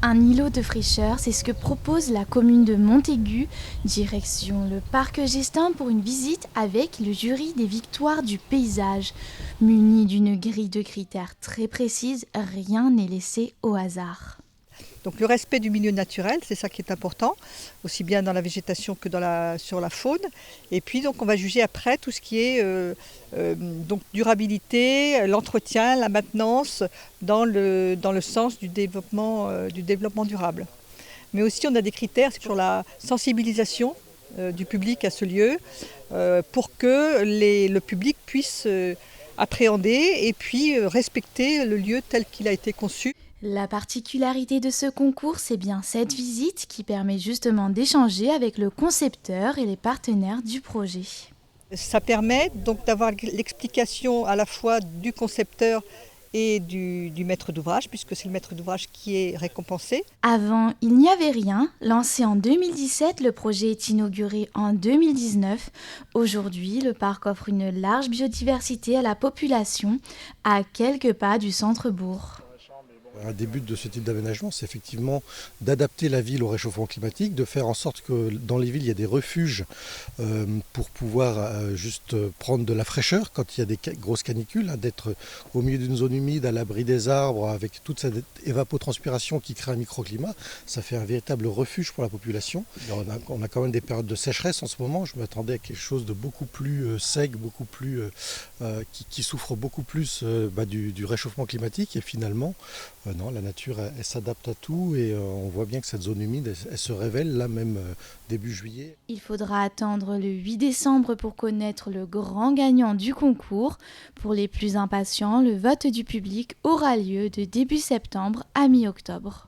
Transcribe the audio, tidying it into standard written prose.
Un îlot de fraîcheur, c'est ce que propose la commune de Montaigu, direction le parc Gestin pour une visite avec le jury des victoires du paysage. Muni d'une grille de critères très précise, rien n'est laissé au hasard. Donc le respect du milieu naturel, c'est ça qui est important, aussi bien dans la végétation que sur la faune. Et puis donc on va juger après tout ce qui est donc durabilité, l'entretien, la maintenance dans le sens du développement durable. Mais aussi on a des critères sur la sensibilisation du public à ce lieu pour que le public puisse appréhender et puis respecter le lieu tel qu'il a été conçu. La particularité de ce concours, c'est bien cette visite qui permet justement d'échanger avec le concepteur et les partenaires du projet. Ça permet donc d'avoir l'explication à la fois du concepteur et du maître d'ouvrage, puisque c'est le maître d'ouvrage qui est récompensé. Avant, il n'y avait rien. Lancé en 2017, le projet est inauguré en 2019. Aujourd'hui, le parc offre une large biodiversité à la population, à quelques pas du centre-bourg. Un des buts de ce type d'aménagement, c'est effectivement d'adapter la ville au réchauffement climatique, de faire en sorte que dans les villes, il y ait des refuges pour pouvoir juste prendre de la fraîcheur quand il y a des grosses canicules, d'être au milieu d'une zone humide, à l'abri des arbres, avec toute cette évapotranspiration qui crée un microclimat. Ça fait un véritable refuge pour la population. On a quand même des périodes de sécheresse en ce moment. Je m'attendais à quelque chose de beaucoup plus sec, beaucoup plus, qui souffre beaucoup plus du réchauffement climatique. Et finalement, non, la nature, elle s'adapte à tout et on voit bien que cette zone humide, elle se révèle là même début juillet. Il faudra attendre le 8 décembre pour connaître le grand gagnant du concours. Pour les plus impatients, le vote du public aura lieu de début septembre à mi-octobre.